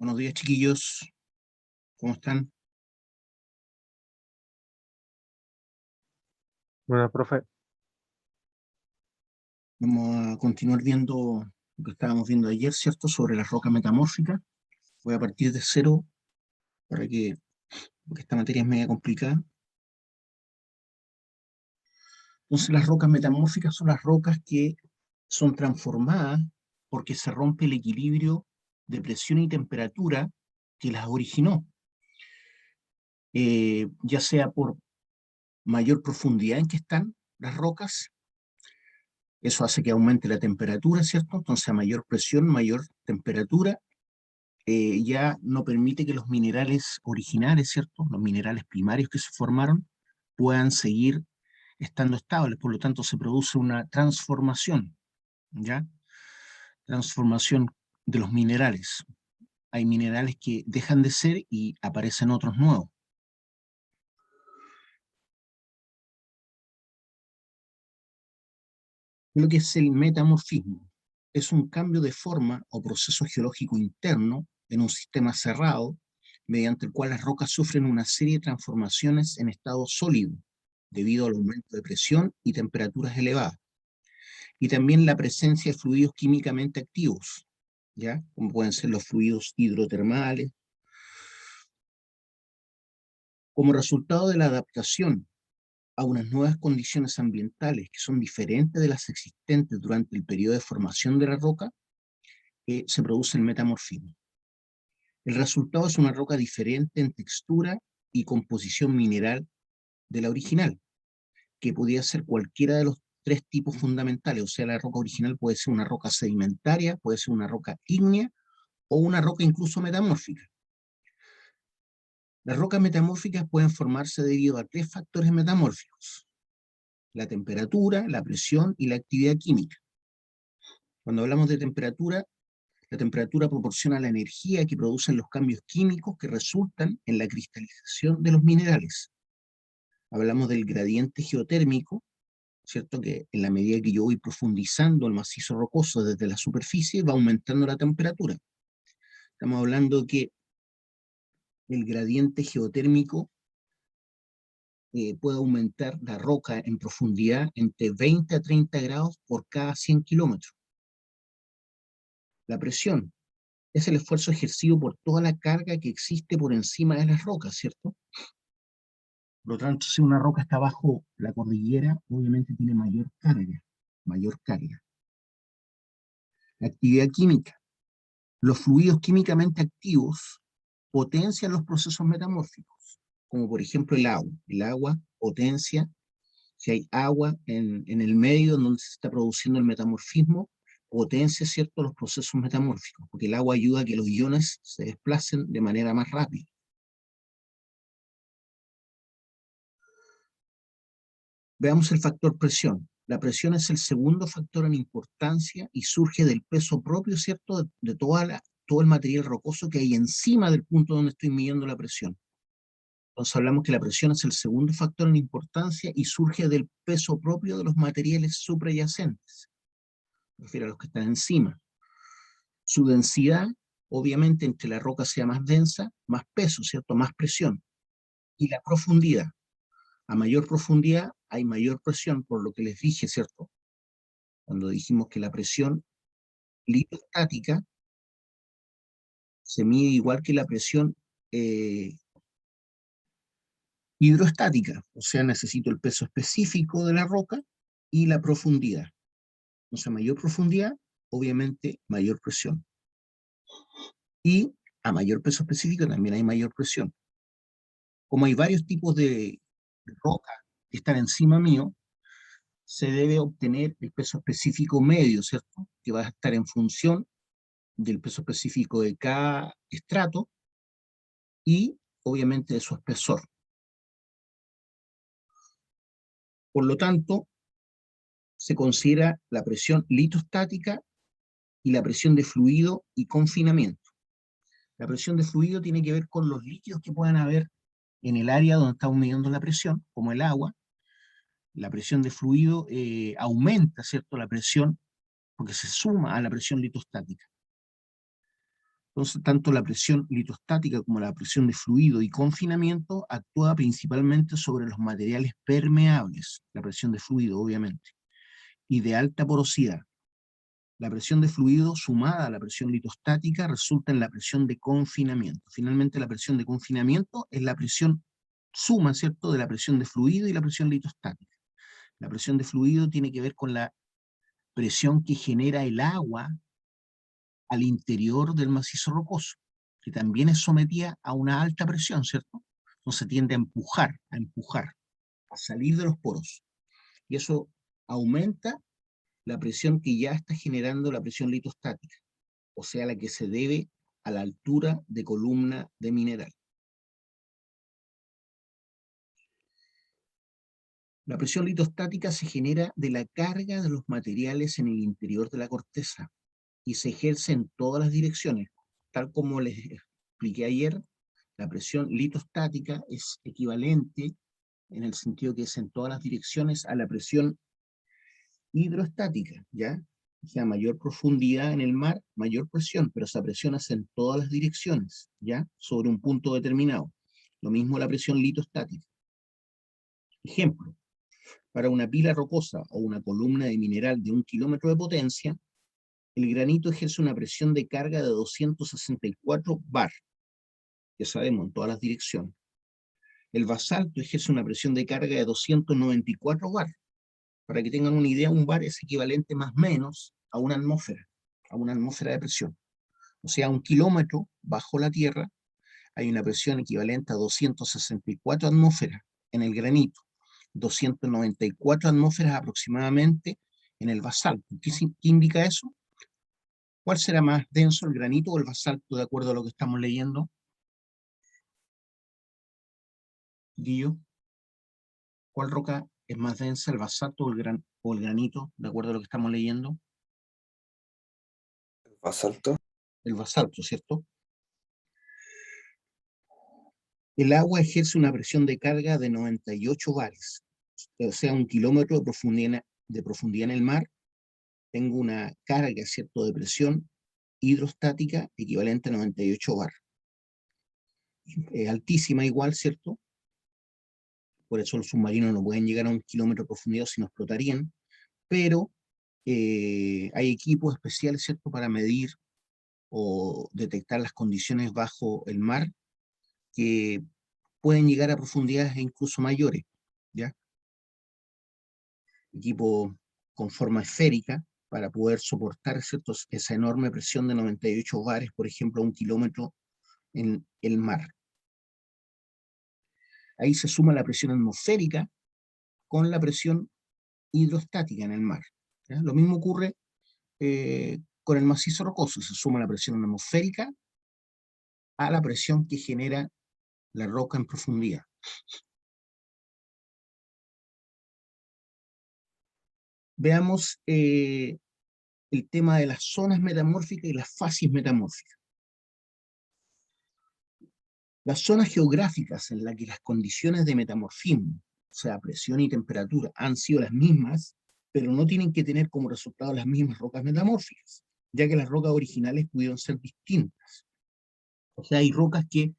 Buenos días, chiquillos. ¿Cómo están? Bueno, profe, Vamos a continuar viendo lo que estábamos viendo ayer, ¿cierto? Sobre las rocas metamórficas. Voy a partir de cero porque esta materia es media complicada. Entonces, las rocas metamórficas son las rocas que son transformadas porque se rompe el equilibrio de presión y temperatura que las originó, ya sea por mayor profundidad en que están las rocas. Eso hace que aumente la temperatura, ¿cierto? Entonces, a mayor presión, mayor temperatura, ya no permite que los minerales originales, ¿cierto? Los minerales primarios que se formaron puedan seguir estando estables. Por lo tanto, se produce una transformación, ¿ya? Transformación de los minerales. Hay minerales que dejan de ser y aparecen otros nuevos. Lo que es el metamorfismo es un cambio de forma o proceso geológico interno en un sistema cerrado, mediante el cual las rocas sufren una serie de transformaciones en estado sólido, debido al aumento de presión y temperaturas elevadas, y también la presencia de fluidos químicamente activos, ¿ya? Como pueden ser los fluidos hidrotermales. Como resultado de la adaptación a unas nuevas condiciones ambientales que son diferentes de las existentes durante el periodo de formación de la roca, se produce el metamorfismo. El resultado es una roca diferente en textura y composición mineral de la original, que podía ser cualquiera de los tres tipos fundamentales. O sea, la roca original puede ser una roca sedimentaria, puede ser una roca ígnea o una roca incluso metamórfica. Las rocas metamórficas pueden formarse debido a tres factores metamórficos: la temperatura, la presión y la actividad química. Cuando hablamos de temperatura, la temperatura proporciona la energía que producen los cambios químicos que resultan en la cristalización de los minerales. Hablamos del gradiente geotérmico, ¿cierto? Que en la medida que yo voy profundizando el macizo rocoso desde la superficie, va aumentando la temperatura. Estamos hablando que el gradiente geotérmico puede aumentar la roca en profundidad entre 20 a 30 grados por cada 100 kilómetros. La presión es el esfuerzo ejercido por toda la carga que existe por encima de las rocas, ¿cierto? Por lo tanto, si una roca está bajo la cordillera, obviamente tiene mayor carga, mayor carga. La actividad química. Los fluidos químicamente activos potencian los procesos metamórficos, como por ejemplo el agua. El agua potencia, si hay agua en el medio donde se está produciendo el metamorfismo, potencia, ¿cierto?, los procesos metamórficos, porque el agua ayuda a que los iones se desplacen de manera más rápida. Veamos el factor presión. La presión es el segundo factor en importancia y surge del peso propio, ¿cierto?, de todo el material rocoso que hay encima del punto donde estoy midiendo la presión. Entonces hablamos que la presión es el segundo factor en importancia y surge del peso propio de los materiales suprayacentes. Me refiero a los que están encima. Su densidad, obviamente, entre la roca sea más densa, más peso, ¿cierto? Más presión. Y la profundidad. A mayor profundidad hay mayor presión, por lo que les dije, ¿cierto? Cuando dijimos que la presión lidostática se mide igual que la presión eh, hidrostática, o sea, necesito el peso específico de la roca y la profundidad. Entonces, a mayor profundidad, obviamente, mayor presión. Y a mayor peso específico también hay mayor presión. Como hay varios tipos de roca que están encima mío, se debe obtener el peso específico medio, ¿cierto? Que va a estar en función del peso específico de cada estrato y, obviamente, de su espesor. Por lo tanto, se considera la presión litostática y la presión de fluido y confinamiento. La presión de fluido tiene que ver con los líquidos que puedan haber en el área donde estamos midiendo la presión, como el agua. La presión de fluido aumenta, ¿cierto?, la presión porque se suma a la presión litostática. Entonces, tanto la presión litostática como la presión de fluido y confinamiento actúa principalmente sobre los materiales permeables, la presión de fluido, obviamente, y de alta porosidad. La presión de fluido sumada a la presión litostática resulta en la presión de confinamiento. Finalmente, la presión de confinamiento es la presión suma, ¿cierto?, de la presión de fluido y la presión litostática. La presión de fluido tiene que ver con la presión que genera el agua al interior del macizo rocoso, que también es sometida a una alta presión, ¿cierto? Entonces tiende a salir de los poros. Y eso aumenta la presión que ya está generando la presión litostática, o sea, la que se debe a la altura de columna de mineral. La presión litostática se genera de la carga de los materiales en el interior de la corteza y se ejerce en todas las direcciones. Tal como les expliqué ayer, la presión litostática es equivalente, en el sentido que es en todas las direcciones, a la presión hidrostática, ¿ya? O sea, mayor profundidad en el mar, mayor presión, pero esa presión es en todas las direcciones, ¿ya? Sobre un punto determinado. Lo mismo la presión litostática. Ejemplo, para una pila rocosa o una columna de mineral de 1 kilómetro de potencia, el granito ejerce una presión de carga de 264 bar, ya sabemos, en todas las direcciones. El basalto ejerce una presión de carga de 294 bar. Para que tengan una idea, un bar es equivalente más o menos a una atmósfera de presión. O sea, 1 kilómetro bajo la tierra hay una presión equivalente a 264 atmósferas en el granito, 294 atmósferas aproximadamente en el basalto. ¿Qué indica eso? ¿Cuál será más denso, el granito o el basalto, de acuerdo a lo que estamos leyendo? Guillo, ¿cuál roca es más densa, el basalto o el granito, de acuerdo a lo que estamos leyendo? Basalto. El basalto, ¿cierto? El agua ejerce una presión de carga de 98 bares, o sea, 1 kilómetro de profundidad en el mar. Tengo una carga, ¿cierto?, de presión hidrostática equivalente a 98 bar. Es altísima igual, ¿cierto? Por eso los submarinos no pueden llegar a 1 kilómetro de profundidad si no explotarían, pero hay equipos especiales, ¿cierto?, para medir o detectar las condiciones bajo el mar que pueden llegar a profundidades incluso mayores, ¿ya? Equipo con forma esférica para poder soportar, ¿cierto?, esa enorme presión de 98 bares, por ejemplo, a 1 kilómetro en el mar. Ahí se suma la presión atmosférica con la presión hidrostática en el mar, ¿ya? Lo mismo ocurre con el macizo rocoso, se suma la presión atmosférica a la presión que genera la roca en profundidad. Veamos el tema de las zonas metamórficas y las fases metamórficas. Las zonas geográficas en las que las condiciones de metamorfismo, o sea, presión y temperatura, han sido las mismas, pero no tienen que tener como resultado las mismas rocas metamórficas, ya que las rocas originales pudieron ser distintas. O sea, hay rocas que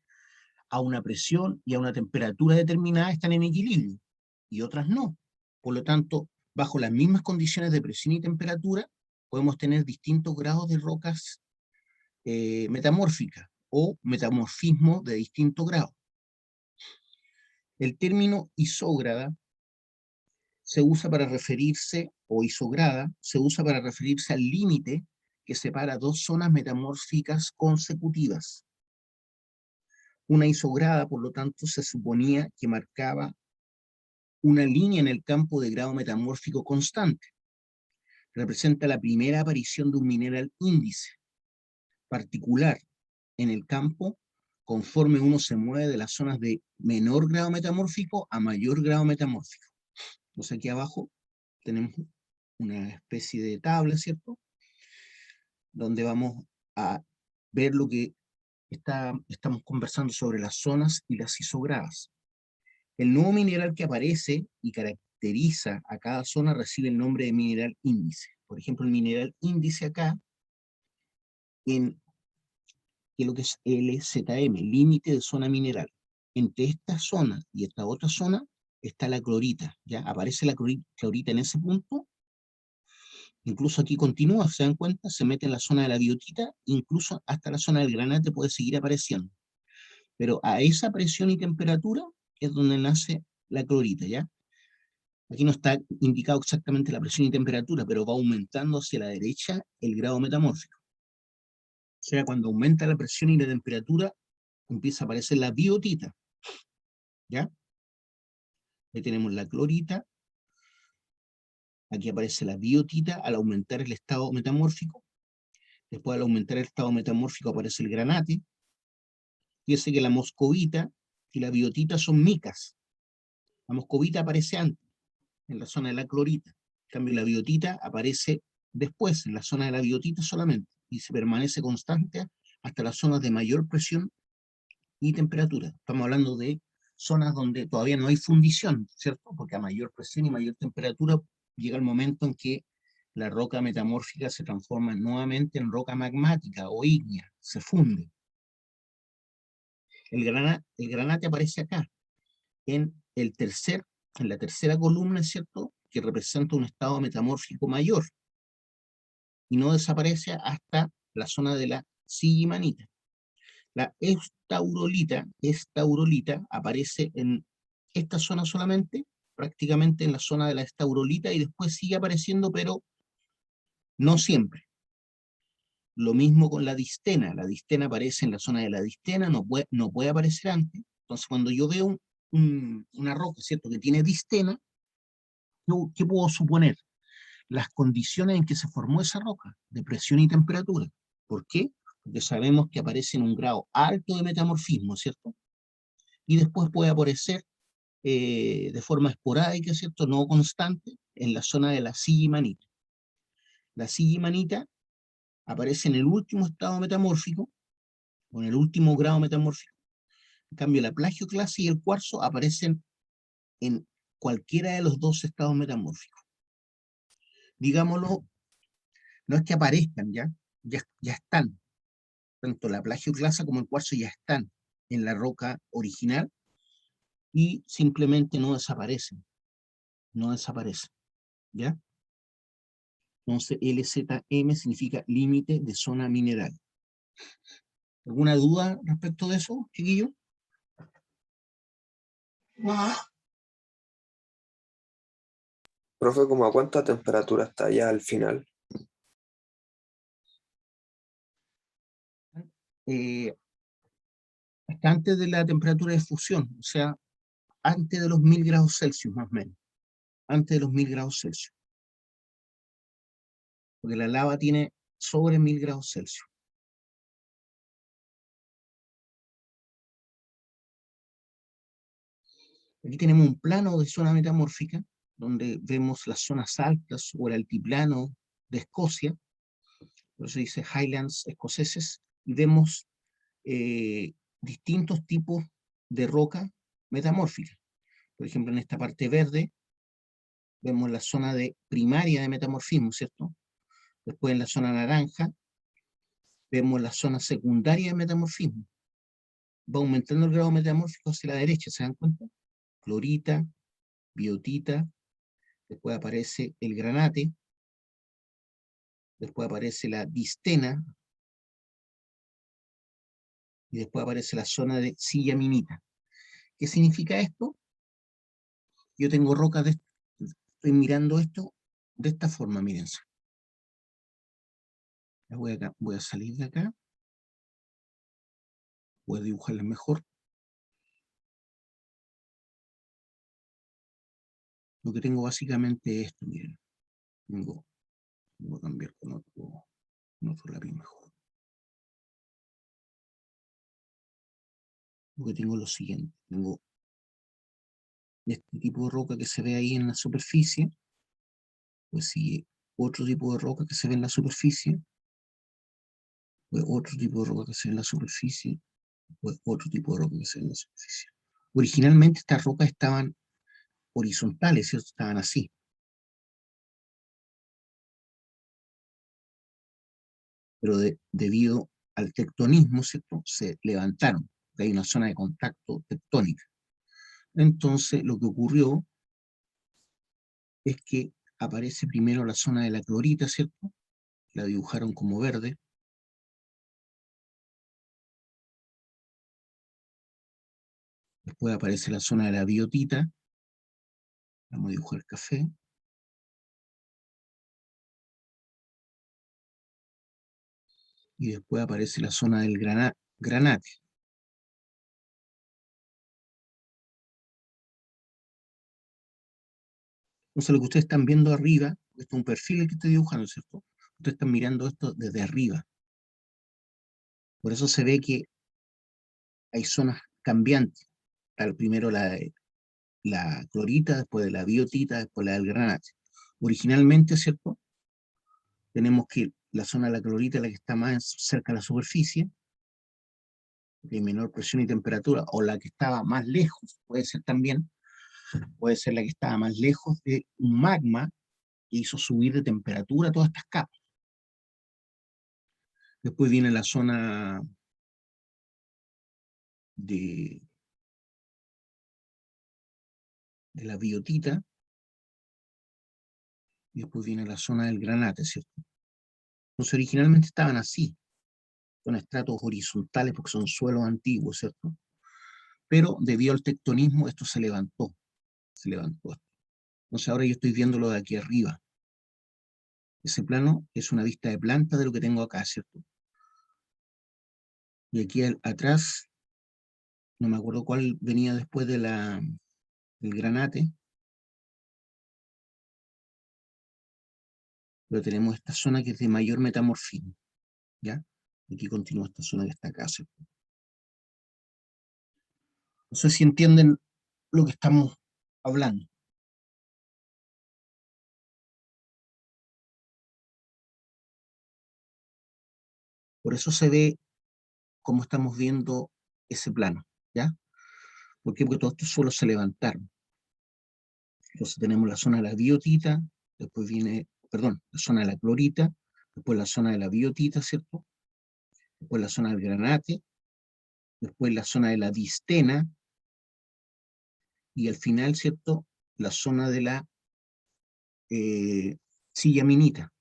a una presión y a una temperatura determinada están en equilibrio, y otras no. Por lo tanto, bajo las mismas condiciones de presión y temperatura, podemos tener distintos grados de rocas metamórficas o metamorfismo de distinto grado. El término isógrada se usa para referirse, o isograda, se usa para referirse al límite que separa dos zonas metamórficas consecutivas. Una isograda, por lo tanto, se suponía que marcaba una línea en el campo de grado metamórfico constante. Representa la primera aparición de un mineral índice particular en el campo conforme uno se mueve de las zonas de menor grado metamórfico a mayor grado metamórfico. Entonces aquí abajo tenemos una especie de tabla, ¿cierto?, donde vamos a ver lo que estamos conversando sobre las zonas y las isogradas. El nuevo mineral que aparece y caracteriza a cada zona recibe el nombre de mineral índice. Por ejemplo, el mineral índice acá, en que es lo que es LZM, límite de zona mineral. Entre esta zona y esta otra zona está la clorita, ¿ya? Aparece la clorita en ese punto, incluso aquí continúa, ¿se dan cuenta? Se mete en la zona de la biotita, incluso hasta la zona del granate puede seguir apareciendo. Pero a esa presión y temperatura es donde nace la clorita, ¿ya? Aquí no está indicado exactamente la presión y temperatura, pero va aumentando hacia la derecha el grado metamórfico. O sea, cuando aumenta la presión y la temperatura, empieza a aparecer la biotita, ¿ya? Ahí tenemos la clorita, aquí aparece la biotita al aumentar el estado metamórfico, después al aumentar el estado metamórfico aparece el granate, fíjese que la moscovita y la biotita son micas, la moscovita aparece antes, en la zona de la clorita, en cambio la biotita aparece después, en la zona de la biotita solamente, y se permanece constante hasta las zonas de mayor presión y temperatura. Estamos hablando de zonas donde todavía no hay fundición, ¿cierto? Porque a mayor presión y mayor temperatura llega el momento en que la roca metamórfica se transforma nuevamente en roca magmática o ígnea, se funde. El granate aparece acá, en la tercera columna, ¿cierto? Que representa un estado metamórfico mayor, y no desaparece hasta la zona de la sillimanita. La estaurolita aparece en esta zona solamente, prácticamente en la zona de la estaurolita, y después sigue apareciendo, pero no siempre. Lo mismo con la distena aparece en la zona de la distena, no puede aparecer antes. Entonces, cuando yo veo una roca, ¿cierto?, que tiene distena, ¿qué puedo suponer? Las condiciones en que se formó esa roca, de presión y temperatura. ¿Por qué? Porque sabemos que aparece en un grado alto de metamorfismo, ¿cierto? Y después puede aparecer de forma esporádica, ¿cierto? No constante, en la zona de la sillimanita. La sillimanita aparece en el último estado metamórfico, o en el último grado metamórfico. En cambio, la plagioclase y el cuarzo aparecen en cualquiera de los dos estados metamórficos. Digámoslo, no es que aparezcan ya están. Tanto la plagioclasa como el cuarzo ya están en la roca original y simplemente no desaparecen, ¿ya? Entonces, LZM significa límite de zona mineral. ¿Alguna duda respecto de eso, chiquillo? Profe, ¿cómo a cuánta temperatura está ya al final? Eh, Hasta antes de la temperatura de fusión, o sea, antes de los 1000 grados Celsius, más o menos. Antes de los 1000 grados Celsius. Porque la lava tiene sobre 1000 grados Celsius. Aquí tenemos un plano de zona metamórfica, donde vemos las zonas altas o el altiplano de Escocia, por eso dice Highlands escoceses, y vemos distintos tipos de roca metamórfica. Por ejemplo, en esta parte verde vemos la zona primaria de metamorfismo, ¿cierto? Después en la zona naranja vemos la zona secundaria de metamorfismo. Va aumentando el grado metamórfico hacia la derecha, ¿se dan cuenta? Clorita, biotita, después aparece el granate, después aparece la distena, y después aparece la zona de sillaminita. ¿Qué significa esto? Yo tengo rocas estoy mirando esto de esta forma, mírense. Voy a salir de acá, voy a dibujarlas mejor. Lo que tengo básicamente es esto, miren. Voy a cambiar con otro lápiz mejor. Lo que tengo es lo siguiente. Tengo este tipo de roca que se ve ahí en la superficie, pues sigue otro tipo de roca que se ve en la superficie, pues otro tipo de roca que se ve en la superficie, pues otro tipo de roca que se ve en la superficie. Originalmente estas rocas estaban horizontales, ¿cierto? Estaban así. Pero debido al tectonismo, ¿cierto? Se levantaron, hay una zona de contacto tectónica. Entonces, lo que ocurrió es que aparece primero la zona de la clorita, ¿cierto? La dibujaron como verde. Después aparece la zona de la biotita. Vamos a dibujar café. Y después aparece la zona del granate. Entonces lo que ustedes están viendo arriba, esto es un perfil el que estoy dibujando, ¿cierto? Ustedes están mirando esto desde arriba. Por eso se ve que hay zonas cambiantes. Primero la clorita, después de la biotita, después la del granate. Originalmente, ¿cierto? Tenemos que la zona de la clorita es la que está más cerca de la superficie, de menor presión y temperatura, o la que estaba más lejos, puede ser también, puede ser la que estaba más lejos de un magma que hizo subir de temperatura todas estas capas. Después viene la zona de la biotita, y después viene la zona del granate, ¿cierto? Entonces originalmente estaban así, con estratos horizontales porque son suelos antiguos, ¿cierto? Pero debido al tectonismo esto se levantó. Entonces ahora yo estoy viéndolo de aquí arriba. Ese plano es una vista de planta de lo que tengo acá, ¿cierto? Y aquí atrás, no me acuerdo cuál venía después de del granate, pero tenemos esta zona que es de mayor metamorfismo, ¿ya? Aquí continúa esta zona que está acá, ¿cierto? No sé si entienden lo que estamos hablando. Por eso se ve como estamos viendo ese plano, ¿ya? ¿Por qué? Porque todos estos suelos se levantaron. Entonces tenemos la zona de la biotita, después viene, perdón, la zona de la clorita, después la zona de la biotita, ¿cierto? Después la zona del granate, después la zona de la distena, y al final, ¿cierto? La zona de la sillaminita,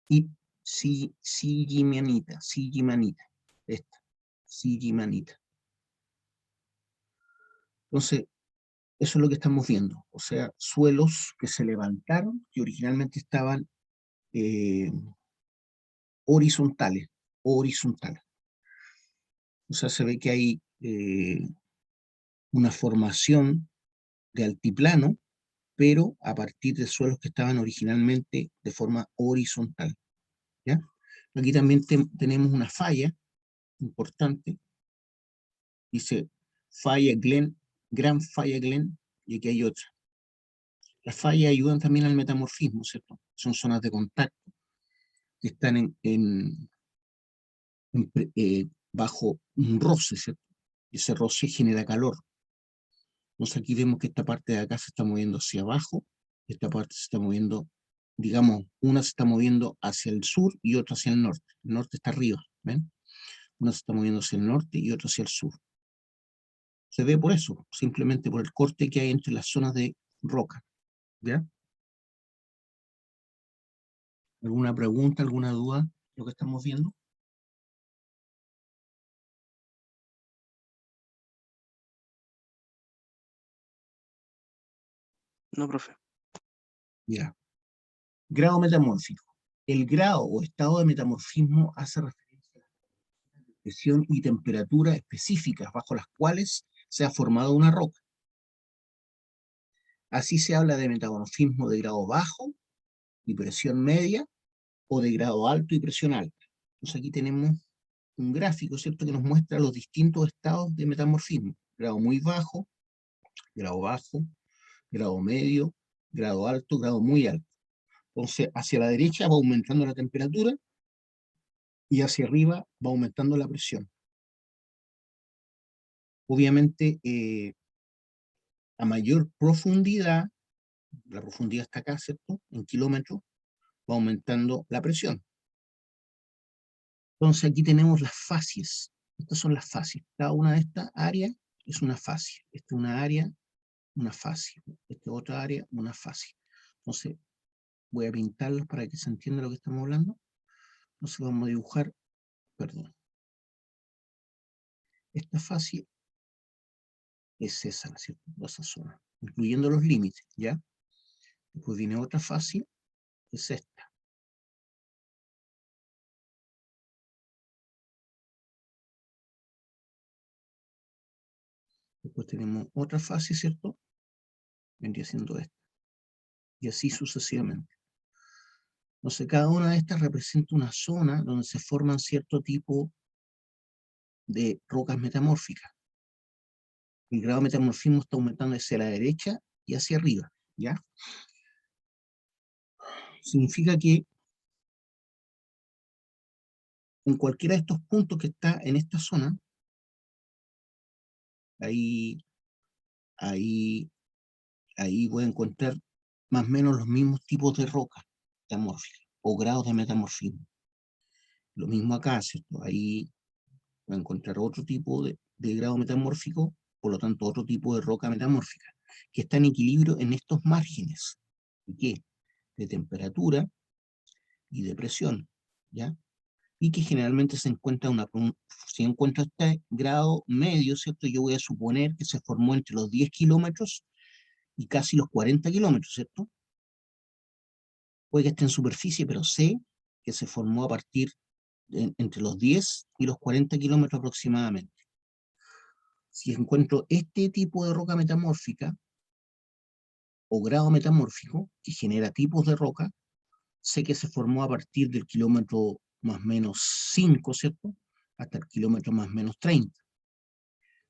y sillimanita, esta, sillimanita. Entonces, eso es lo que estamos viendo, o sea, suelos que se levantaron, que originalmente estaban eh, horizontales, horizontales. O sea, se ve que hay una formación de altiplano, pero a partir de suelos que estaban originalmente de forma horizontal, ¿ya? Aquí también tenemos una falla importante, dice falla Glen, gran falla Glen, y aquí hay otra. Las fallas ayudan también al metamorfismo, ¿cierto? Son zonas de contacto que están bajo un roce, ¿cierto? Y ese roce genera calor. Entonces aquí vemos que esta parte de acá se está moviendo hacia abajo, esta parte se está moviendo, digamos, una se está moviendo hacia el sur y otra hacia el norte. El norte está arriba, ¿ven? Una se está moviendo hacia el norte y otra hacia el sur. Se ve por eso, simplemente por el corte que hay entre las zonas de roca, ¿ya? ¿Alguna pregunta, alguna duda de lo que estamos viendo? No, profe. Ya. Grado metamórfico. El grado o estado de metamorfismo hace referencia a la presión y temperatura específicas bajo las cuales se ha formado una roca. Así se habla de metamorfismo de grado bajo y presión media, o de grado alto y presión alta. Entonces aquí tenemos un gráfico, ¿cierto?, que nos muestra los distintos estados de metamorfismo. Grado muy bajo, grado medio, grado alto, grado muy alto. Entonces, hacia la derecha va aumentando la temperatura y hacia arriba va aumentando la presión. Obviamente, a mayor profundidad, la profundidad está acá, ¿cierto?, en kilómetros, va aumentando la presión. Entonces aquí tenemos las facies. Estas son las facies. Cada una de estas áreas es una facie. Esta es una área, una facie. Esta es otra área, una facie. Entonces voy a pintarlos para que se entienda lo que estamos hablando. Entonces vamos a dibujar, perdón. Esta facie es esa, ¿cierto? Esa zona, incluyendo los límites, ¿ya? Después viene otra facie, que es esta. Después tenemos otra facie, ¿cierto? Vendría siendo esta. Y así sucesivamente. Entonces, cada una de estas representa una zona donde se forman cierto tipo de rocas metamórficas. El grado de metamorfismo está aumentando hacia la derecha y hacia arriba, ¿ya? Significa que en cualquiera de estos puntos que está en esta zona, ahí voy a encontrar más o menos los mismos tipos de rocas metamórficas o grados de metamorfismo. Lo mismo acá, ¿cierto? Ahí voy a encontrar otro tipo de grado metamórfico, por lo tanto otro tipo de roca metamórfica, que está en equilibrio en estos márgenes. ¿De qué? De temperatura y de presión, ¿ya? Y que generalmente se encuentra si encuentro este grado medio, ¿cierto? Yo voy a suponer que se formó entre los 10 kilómetros y casi los 40 kilómetros, ¿cierto? Puede que esté en superficie, pero sé que se formó a partir entre los 10 y los 40 kilómetros aproximadamente. Si encuentro este tipo de roca metamórfica, o grado metamórfico, que genera tipos de roca, sé que se formó a partir del kilómetro más o menos 5, ¿cierto? Hasta el kilómetro más o menos 30.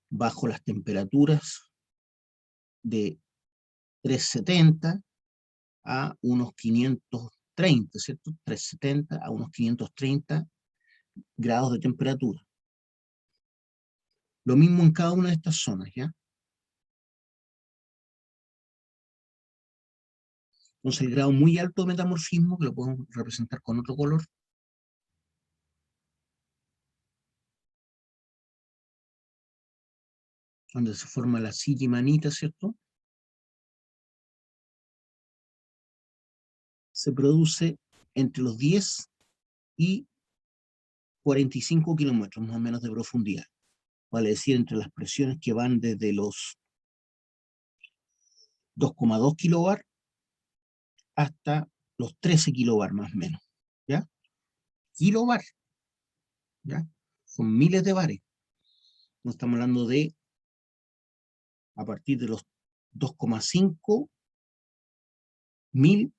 Bajo las temperaturas de 370 a unos 530, ¿cierto? 370 a unos 530 grados de temperatura. Lo mismo en cada una de estas zonas, ¿ya? Entonces el grado muy alto de metamorfismo, que lo podemos representar con otro color, donde se forma la silla y manita, ¿cierto? Se produce entre los 10 y 45 kilómetros más o menos de profundidad. Vale decir, entre las presiones que van desde los 2,2 kilobar hasta los 13 kilobar más o menos, ¿ya? Kilobar, ¿ya? Son miles de bares. No estamos hablando de a partir de los 2,5 mil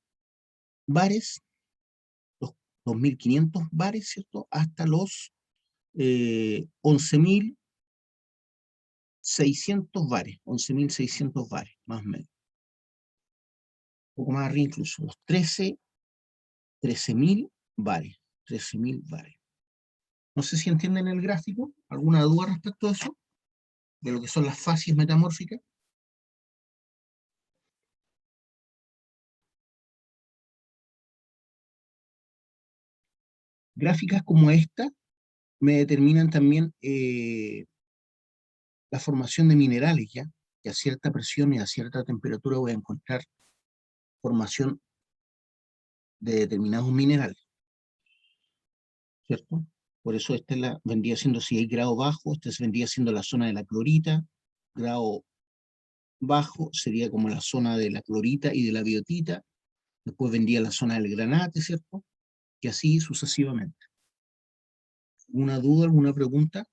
bares, los 2.500 bares, ¿cierto? Hasta los 11.600 bares, 11.600 bares, más o menos. Un poco más arriba incluso, los 13.000 bares, 13.000 bares. No sé si entienden el gráfico, ¿alguna duda respecto a eso? De lo que son las fases metamórficas. Gráficas como esta me determinan también la formación de minerales, ¿ya? Que a cierta presión y a cierta temperatura voy a encontrar formación de determinados minerales, ¿cierto? Por eso esta vendría siendo, si hay grado bajo, esta vendría siendo la zona de la clorita, grado bajo sería como la zona de la clorita y de la biotita, después vendría la zona del granate, ¿cierto? Y así sucesivamente. ¿Alguna duda, alguna pregunta?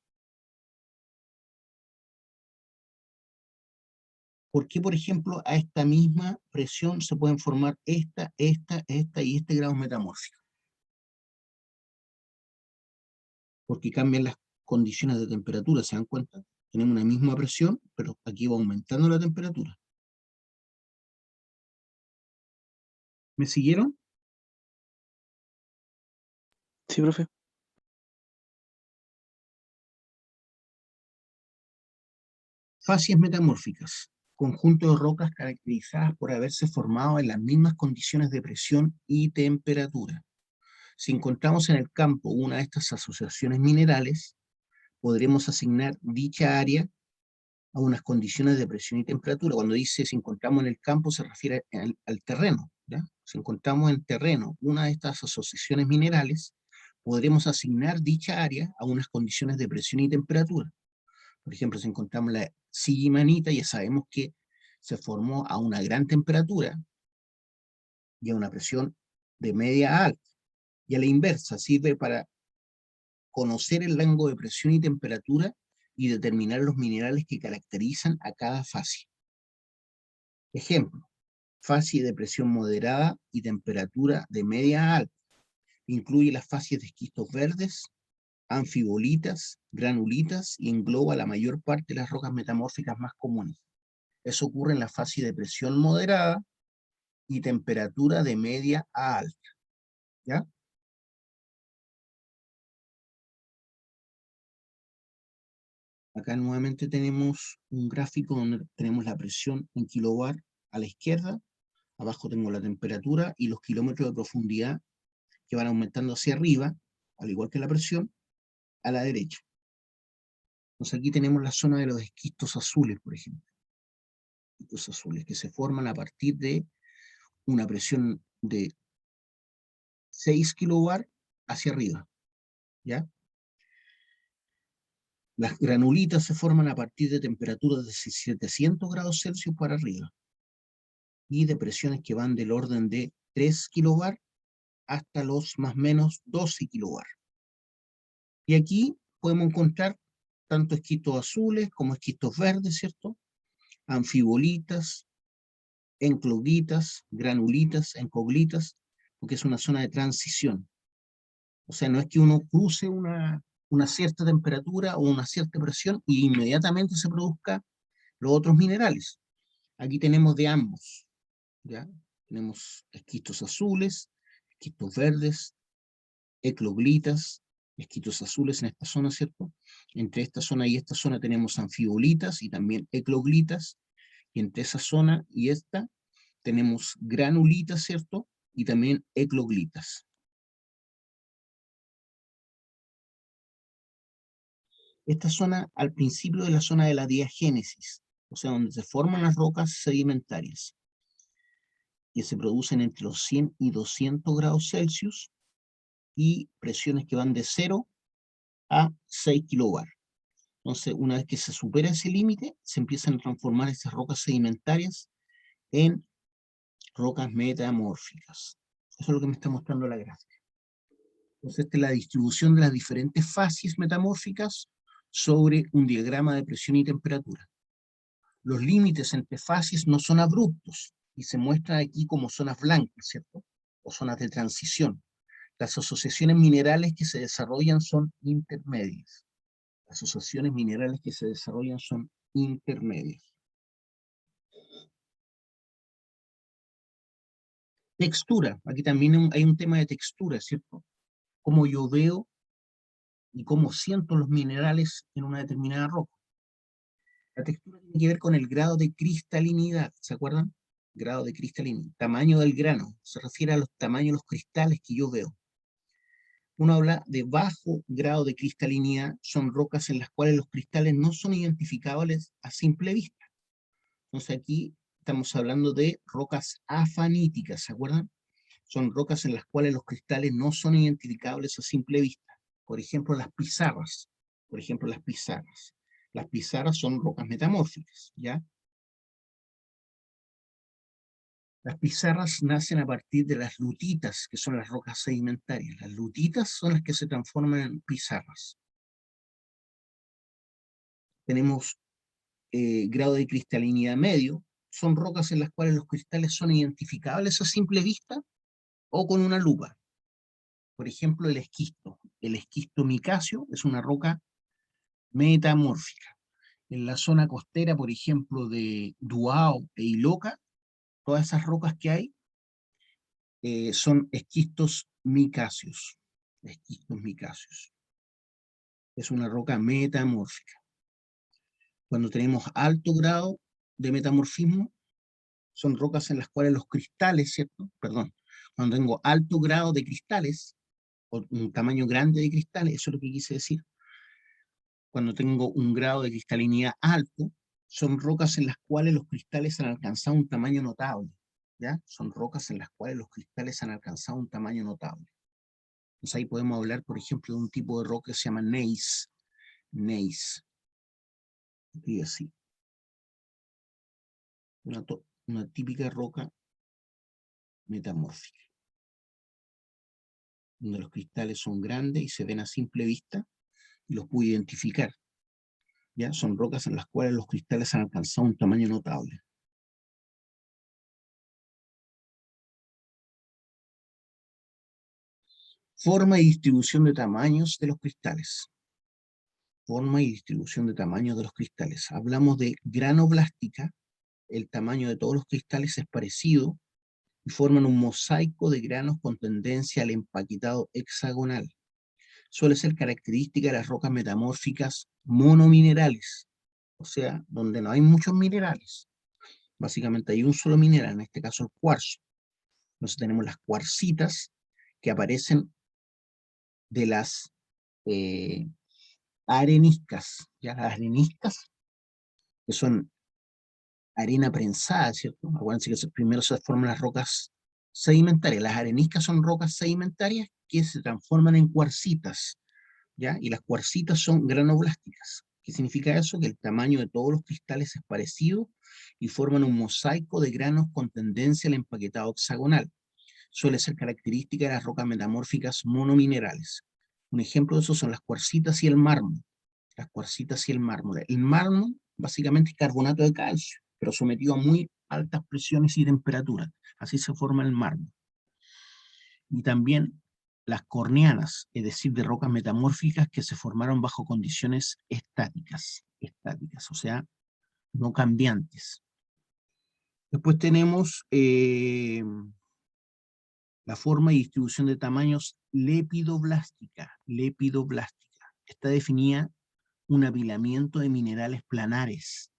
¿Por qué, por ejemplo, a esta misma presión se pueden formar esta y este grado metamórfico? Porque cambian las condiciones de temperatura, ¿se dan cuenta? Tenemos una misma presión, pero aquí va aumentando la temperatura. ¿Me siguieron? Sí, profe. Facies metamórficas, conjunto de rocas caracterizadas por haberse formado en las mismas condiciones de presión y temperatura. Si encontramos en el campo una de estas asociaciones minerales, podremos asignar dicha área a unas condiciones de presión y temperatura. Cuando dice si encontramos en el campo, se refiere al terreno, ¿ya? Si encontramos en terreno una de estas asociaciones minerales, podremos asignar dicha área a unas condiciones de presión y temperatura. Por ejemplo, si encontramos la sillimanita, ya sabemos que se formó a una gran temperatura y a una presión de media a alta. Y a la inversa, sirve para conocer el rango de presión y temperatura y determinar los minerales que caracterizan a cada fase. Ejemplo, fase de presión moderada y temperatura de media a alta. Incluye las fases de esquistos verdes, anfibolitas, granulitas y engloba la mayor parte de las rocas metamórficas más comunes. Eso ocurre en la fase de presión moderada y temperatura de media a alta. ¿Ya? Acá nuevamente tenemos un gráfico donde tenemos la presión en kilobar a la izquierda, abajo tengo la temperatura y los kilómetros de profundidad que van aumentando hacia arriba, al igual que la presión, a la derecha. Entonces aquí tenemos la zona de los esquistos azules, por ejemplo. Esquistos azules que se forman a partir de una presión de 6 kilobar hacia arriba. ¿Ya? Las granulitas se forman a partir de temperaturas de 700 grados Celsius para arriba y de presiones que van del orden de 3 kilobar hasta los más o menos 12 kilobar. Y aquí podemos encontrar tanto esquistos azules como esquistos verdes, ¿cierto? Anfibolitas, enclogitas, granulitas, encoglitas, porque es una zona de transición. O sea, no es que uno cruce una cierta temperatura o una cierta presión y inmediatamente se produzca los otros minerales. Aquí tenemos de ambos, ¿ya? Tenemos esquistos azules, esquistos verdes, ecloglitas, esquistos azules en esta zona, ¿cierto? Entre esta zona y esta zona tenemos anfibolitas y también ecloglitas, y entre esa zona y esta tenemos granulitas, ¿cierto? Y también ecloglitas. Esta zona, al principio de la zona de la diagénesis, o sea, donde se forman las rocas sedimentarias, que se producen entre los 100 y 200 grados Celsius, y presiones que van de 0 a 6 kilobar. Entonces, una vez que se supera ese límite, se empiezan a transformar estas rocas sedimentarias en rocas metamórficas. Eso es lo que me está mostrando la gráfica. Entonces, esta es la distribución de las diferentes fases metamórficas sobre un diagrama de presión y temperatura. Los límites entre fases no son abruptos y se muestran aquí como zonas blancas, ¿cierto? O zonas de transición. Las asociaciones minerales que se desarrollan son intermedias. Las asociaciones minerales que se desarrollan son intermedias. Textura. Aquí también hay un tema de textura, ¿cierto? Cómo yo veo y cómo siento los minerales en una determinada roca. La textura tiene que ver con el grado de cristalinidad, ¿se acuerdan? Grado de cristalinidad. Tamaño del grano. Se refiere a los tamaños de los cristales que yo veo. Uno habla de bajo grado de cristalinidad, son rocas en las cuales los cristales no son identificables a simple vista. Entonces aquí estamos hablando de rocas afaníticas, ¿se acuerdan? Son rocas en las cuales los cristales no son identificables a simple vista. Por ejemplo, las pizarras. Por ejemplo, las pizarras. Las pizarras son rocas metamórficas, ¿ya? Las pizarras nacen a partir de las lutitas, que son las rocas sedimentarias. Las lutitas son las que se transforman en pizarras. Tenemos grado de cristalinidad medio. Son rocas en las cuales los cristales son identificables a simple vista o con una lupa. Por ejemplo, el esquisto. El esquisto micacio es una roca metamórfica. En la zona costera, por ejemplo, de Duao e Iloca, todas esas rocas que hay son esquistos micacios. Esquistos micacios. Es una roca metamórfica. Cuando tenemos alto grado de metamorfismo, son rocas en las cuales los cristales, ¿cierto? Perdón. Cuando tengo alto grado de cristales, o un tamaño grande de cristales, eso es lo que quise decir. Cuando tengo un grado de cristalinidad alto, son rocas en las cuales los cristales han alcanzado un tamaño notable, ¿ya? Son rocas en las cuales los cristales han alcanzado un tamaño notable. Entonces ahí podemos hablar, por ejemplo, de un tipo de roca que se llama gneiss. Gneiss. Y así. Una típica roca metamórfica, donde los cristales son grandes y se ven a simple vista, y los puedo identificar. ¿Ya? Son rocas en las cuales los cristales han alcanzado un tamaño notable. Forma y distribución de tamaños de los cristales. Forma y distribución de tamaños de los cristales. Hablamos de granoblástica. El tamaño de todos los cristales es parecido y forman un mosaico de granos con tendencia al empaquetado hexagonal. Suele ser característica de las rocas metamórficas monominerales, o sea, donde no hay muchos minerales. Básicamente hay un solo mineral, en este caso el cuarzo. Entonces tenemos las cuarcitas que aparecen de las areniscas, ¿ya? Las areniscas, que son arena prensada, ¿cierto? Acuérdense que primero se forman las rocas sedimentarias. Las areniscas son rocas sedimentarias que se transforman en cuarcitas, ¿ya? Y las cuarcitas son granoblásticas. ¿Qué significa eso? Que el tamaño de todos los cristales es parecido y forman un mosaico de granos con tendencia al empaquetado hexagonal. Suele ser característica de las rocas metamórficas monominerales. Un ejemplo de eso son las cuarcitas y el mármol. Las cuarcitas y el mármol. El mármol básicamente es carbonato de calcio, pero sometido a muy altas presiones y temperaturas. Así se forma el mármol. Y también las cornianas, es decir, de rocas metamórficas que se formaron bajo condiciones estáticas, o sea, no cambiantes. Después tenemos la forma y distribución de tamaños lepidoblástica. Está definida un apilamiento de minerales planares,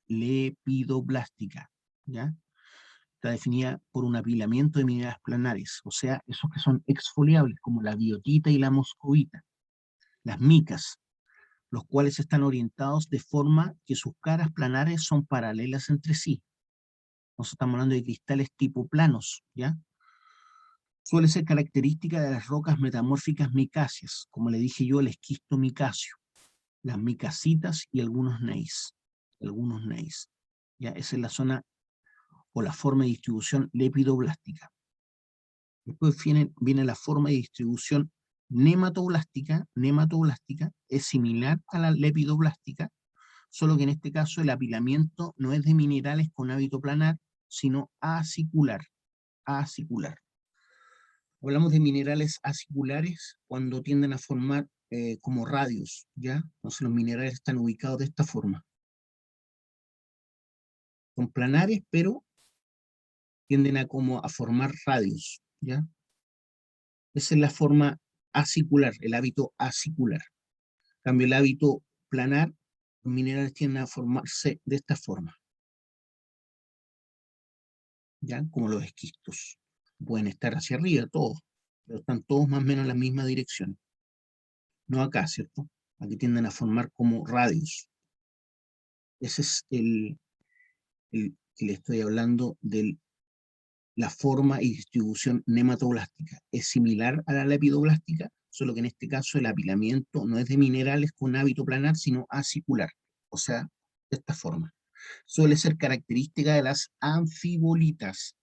lepidoblástica, ¿ya? Está definida por un apilamiento de minerales planares, o sea, esos que son exfoliables, como la biotita y la moscovita, las micas, los cuales están orientados de forma que sus caras planares son paralelas entre sí. Nosotros estamos hablando de cristales tipo planos, ¿ya? Suele ser característica de las rocas metamórficas micáceas, como le dije yo, el esquisto micáceo, las micasitas y algunos gneiss. ¿Ya? Esa es la zona o la forma de distribución lepidoblástica. Después viene la forma de distribución nematoblástica. Nematoblástica es similar a la lepidoblástica, solo que en este caso el apilamiento no es de minerales con hábito planar, sino acicular. Hablamos de minerales aciculares cuando tienden a formar como radios, ¿ya? Entonces los minerales están ubicados de esta forma. Son planares, pero tienden a formar radios, ¿ya? Esa es la forma acicular, el hábito acicular. En cambio, el hábito planar, los minerales tienden a formarse de esta forma, ¿ya? Como los esquistos. Pueden estar hacia arriba todos, pero están todos más o menos en la misma dirección. No acá, ¿cierto? Aquí tienden a formar como radios. Ese es el que le estoy hablando de la forma y distribución nematoblástica. Es similar a la lepidoblástica, solo que en este caso el apilamiento no es de minerales con hábito planar, sino acicular, o sea, de esta forma. Suele ser característica de las anfibolitas.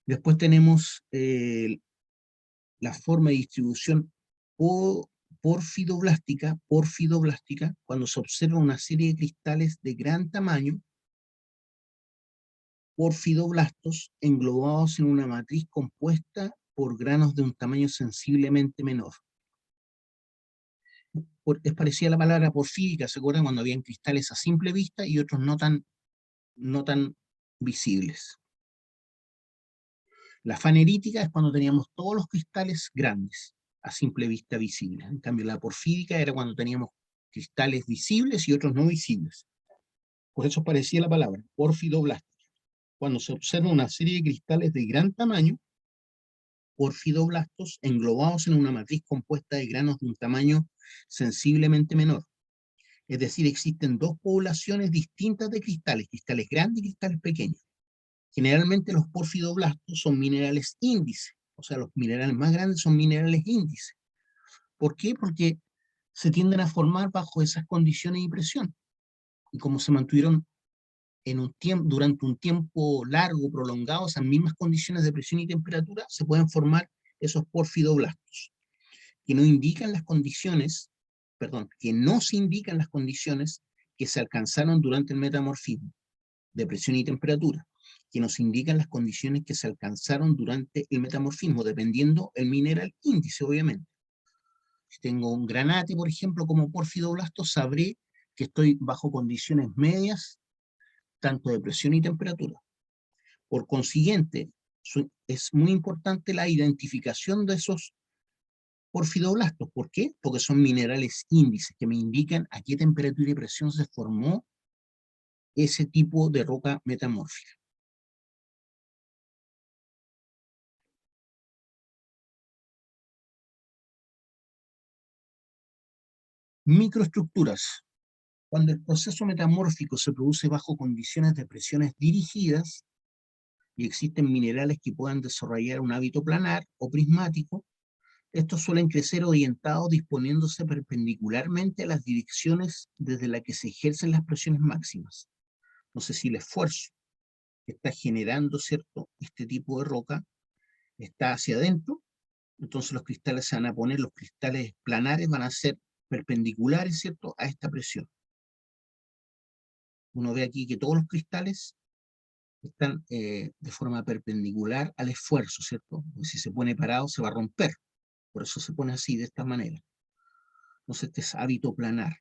Después tenemos la forma de distribución porfidoblástica, cuando se observa una serie de cristales de gran tamaño, porfidoblastos, englobados en una matriz compuesta por granos de un tamaño sensiblemente menor. Es parecida a la palabra porfírica, ¿se acuerdan? Cuando habían cristales a simple vista y otros no tan visibles. La fanerítica es cuando teníamos todos los cristales grandes, a simple vista visibles. En cambio, la porfírica era cuando teníamos cristales visibles y otros no visibles. Por eso parecía la palabra, porfidoblástica. Cuando se observa una serie de cristales de gran tamaño, porfidoblastos englobados en una matriz compuesta de granos de un tamaño sensiblemente menor. Es decir, existen dos poblaciones distintas de cristales, cristales grandes y cristales pequeños. Generalmente los porfidoblastos son minerales índice, o sea, los minerales más grandes son minerales índice. ¿Por qué? Porque se tienden a formar bajo esas condiciones y presión. Y como se mantuvieron durante un tiempo largo, prolongado, esas mismas condiciones de presión y temperatura, se pueden formar esos porfidoblastos, que no indican las condiciones, perdón, que no se indican las condiciones que se alcanzaron durante el metamorfismo de presión y temperatura, que nos indican las condiciones que se alcanzaron durante el metamorfismo, dependiendo el mineral índice, obviamente. Si tengo un granate, por ejemplo, como porfidoblasto, sabré que estoy bajo condiciones medias, tanto de presión y temperatura. Por consiguiente, es muy importante la identificación de esos porfidoblastos. ¿Por qué? Porque son minerales índices que me indican a qué temperatura y presión se formó ese tipo de roca metamórfica. Microestructuras. Cuando el proceso metamórfico se produce bajo condiciones de presiones dirigidas y existen minerales que puedan desarrollar un hábito planar o prismático, estos suelen crecer orientados disponiéndose perpendicularmente a las direcciones desde las que se ejercen las presiones máximas. Entonces, si el esfuerzo que está generando, ¿cierto?, este tipo de roca está hacia adentro, entonces los cristales se van a poner, los cristales planares van a ser perpendiculares, ¿cierto?, a esta presión. Uno ve aquí que todos los cristales están de forma perpendicular al esfuerzo, ¿cierto? Porque si se pone parado se va a romper, por eso se pone así, de esta manera. Entonces este es hábito planar.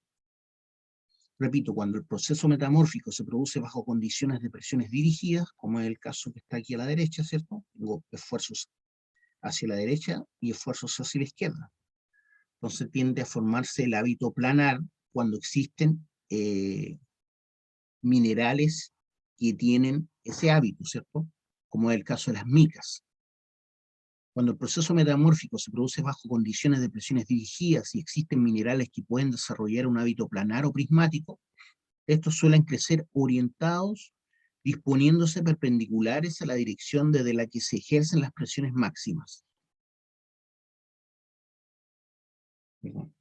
Repito, cuando el proceso metamórfico se produce bajo condiciones de presiones dirigidas, como es el caso que está aquí a la derecha, ¿cierto? Tengo esfuerzos hacia la derecha y esfuerzos hacia la izquierda. Entonces tiende a formarse el hábito planar cuando existen minerales que tienen ese hábito, ¿cierto? Como es el caso de las micas. Cuando el proceso metamórfico se produce bajo condiciones de presiones dirigidas y existen minerales que pueden desarrollar un hábito planar o prismático, estos suelen crecer orientados, disponiéndose perpendiculares a la dirección desde la que se ejercen las presiones máximas. Perdón.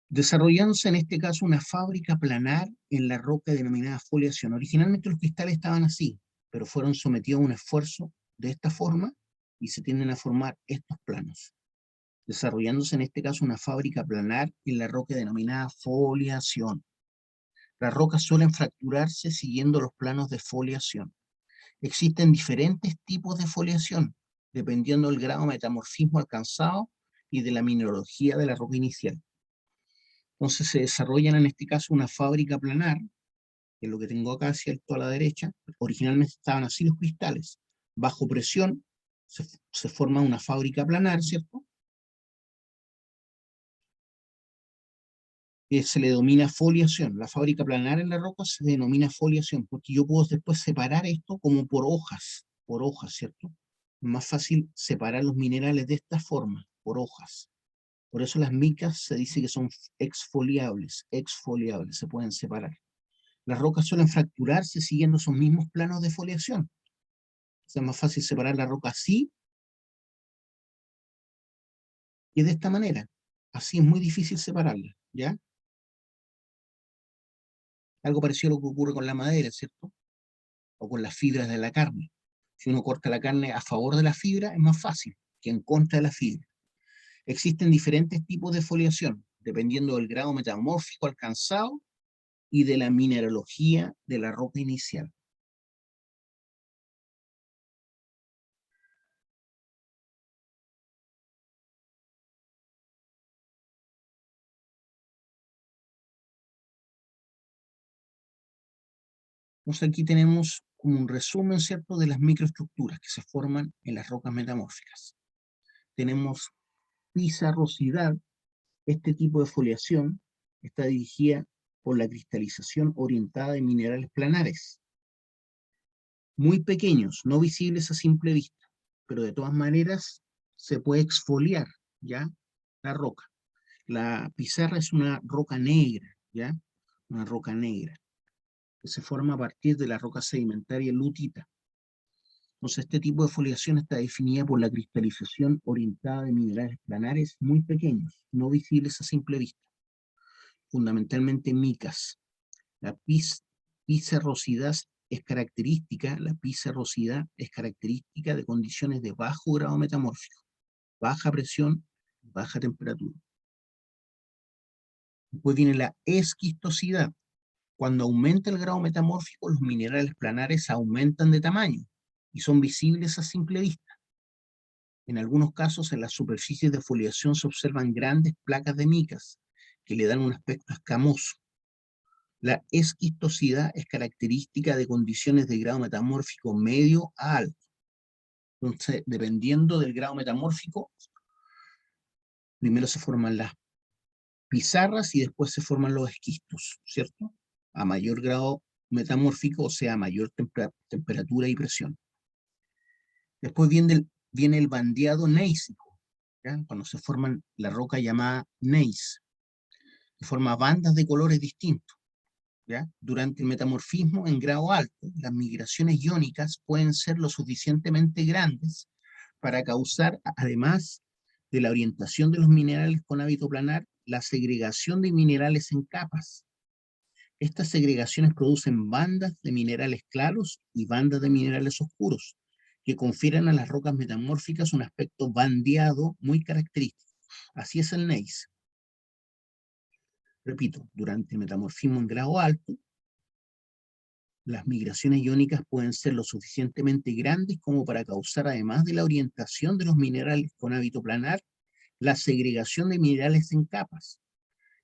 Desarrollándose en este caso una fábrica planar en la roca denominada foliación. Originalmente los cristales estaban así, pero fueron sometidos a un esfuerzo de esta forma y se tienden a formar estos planos. Desarrollándose en este caso una fábrica planar en la roca denominada foliación. Las rocas suelen fracturarse siguiendo los planos de foliación. Existen diferentes tipos de foliación, dependiendo del grado de metamorfismo alcanzado y de la mineralogía de la roca inicial. Entonces se desarrollan en este caso una fábrica planar, que es lo que tengo acá, ¿cierto?, a la derecha. Originalmente estaban así los cristales. Bajo presión se forma una fábrica planar, ¿cierto?, que se le denomina foliación. La fábrica planar en la roca se denomina foliación, porque yo puedo después separar esto como por hojas, ¿cierto? Es más fácil separar los minerales de esta forma, por hojas. Por eso las micas se dice que son exfoliables, se pueden separar. Las rocas suelen fracturarse siguiendo esos mismos planos de foliación. O sea, es más fácil separar la roca así que de esta manera. Así es muy difícil separarla, ¿ya? Algo parecido a lo que ocurre con la madera, ¿cierto? O con las fibras de la carne. Si uno corta la carne a favor de la fibra, es más fácil que en contra de la fibra. Existen diferentes tipos de foliación, dependiendo del grado metamórfico alcanzado y de la mineralogía de la roca inicial. Entonces aquí tenemos como un resumen, ¿cierto?, de las microestructuras que se forman en las rocas metamórficas. Tenemos pizarrosidad. Este tipo de foliación está dirigida por la cristalización orientada de minerales planares. muy pequeños, no visibles a simple vista, pero de todas maneras se puede exfoliar, ¿ya? La roca. La pizarra es una roca negra, ¿ya? Una roca negra, que se forma a partir de la roca sedimentaria lutita. Entonces, este tipo de foliación está definida por la cristalización orientada de minerales planares muy pequeños, no visibles a simple vista, fundamentalmente micas. La pizarrosidad es característica, de condiciones de bajo grado metamórfico, baja presión, baja temperatura. Después viene la esquistosidad. Cuando aumenta el grado metamórfico, los minerales planares aumentan de tamaño y son visibles a simple vista. En algunos casos, en las superficies de foliación se observan grandes placas de micas que le dan un aspecto escamoso. La esquistosidad es característica de condiciones de grado metamórfico medio a alto. Entonces, dependiendo del grado metamórfico, primero se forman las pizarras y después se forman los esquistos, ¿cierto? A mayor grado metamórfico, o sea, a mayor temperatura y presión. Después viene el bandeado gneisico, ¿ya? Cuando se forman la roca llamada gneiss, que forma bandas de colores distintos, ¿ya? Durante el metamorfismo en grado alto, las migraciones iónicas pueden ser lo suficientemente grandes para causar, además de la orientación de los minerales con hábito planar, la segregación de minerales en capas. Estas segregaciones producen bandas de minerales claros y bandas de minerales oscuros, que confieren a las rocas metamórficas un aspecto bandeado muy característico. Así es el gneiss. Repito, durante el metamorfismo en grado alto, las migraciones iónicas pueden ser lo suficientemente grandes como para causar, además de la orientación de los minerales con hábito planar, la segregación de minerales en capas.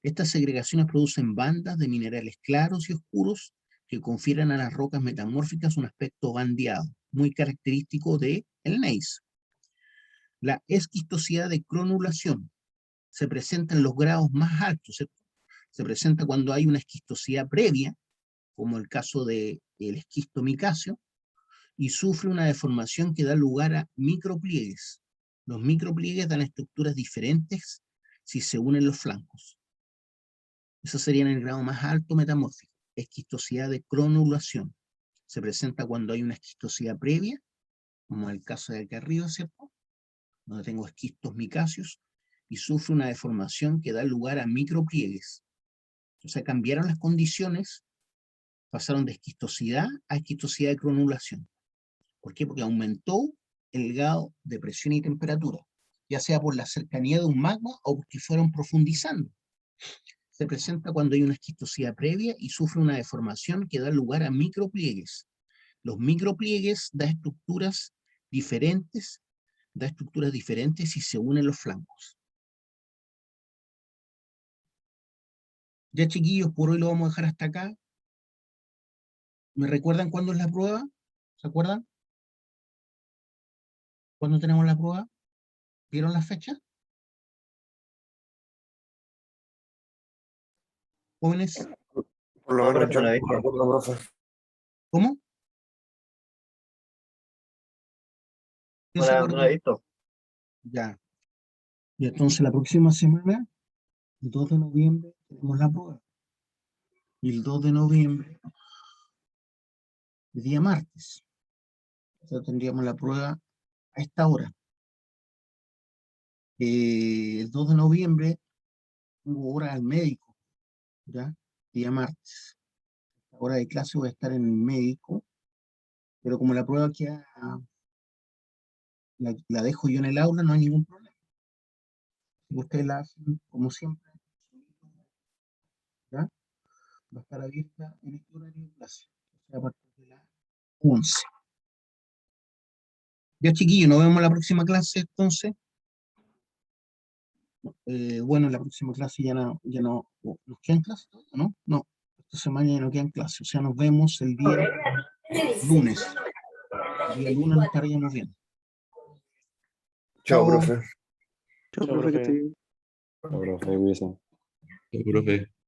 Estas segregaciones producen bandas de minerales claros y oscuros que confieren a las rocas metamórficas un aspecto bandeado, muy característico del gneiss. La esquistosidad de cronulación se presenta en los grados más altos, ¿cierto? Se presenta cuando hay una esquistosidad previa, como el caso del esquisto micáceo, y sufre una deformación que da lugar a micropliegues. Los micropliegues dan estructuras diferentes si se unen los flancos. Eso sería en el grado más alto metamórfico. Esquistosidad de cronulación. Se presenta cuando hay una esquistosidad previa, como el caso de acá arriba, ¿cierto? Donde tengo esquistos micáceos, y sufre una deformación que da lugar a micropliegues. O sea, cambiaron las condiciones, pasaron de esquistosidad a esquistosidad de cronulación. ¿Por qué? Porque aumentó el grado de presión y temperatura, ya sea por la cercanía de un magma o porque fueron profundizando. Se presenta cuando hay una esquistosidad previa y sufre una deformación que da lugar a micropliegues. Los micropliegues dan estructuras diferentes y se unen los flancos. Ya, chiquillos, por hoy lo vamos a dejar hasta acá. ¿Me recuerdan cuándo es la prueba? ¿Se acuerdan? ¿Cuándo tenemos la prueba? ¿Vieron la fecha? Jóvenes, Por lo No, menos profe, yo no la he no visto. recuerdo, profe. ¿cómo? ¿Quién No se la, acuerda? no la he visto. Ya. Y entonces la próxima semana, el 2 de noviembre, tenemos la prueba. Y el 2 de noviembre, el día martes, o sea, tendríamos la prueba a esta hora. El 2 de noviembre, tengo hora al médico, ¿ya? Día martes. Hora de clase voy a estar en el médico, pero como la prueba queda, la dejo yo en el aula, no hay ningún problema. Si ustedes la hacen como siempre, ¿ya? Va a estar abierta en este horario de clase, o sea, a partir de las 11. Ya, chiquillos, nos vemos en la próxima clase, entonces. Bueno, en la próxima clase ya no nos quedan clases, ¿no? No, esta semana ya no quedan clases, o sea, nos vemos el día lunes. El día lunes nos estaríamos viendo. Chao, Chao. profe. Chao, Chao, profe, que esté profe. bien. Chao, profe, cuídese. Profe.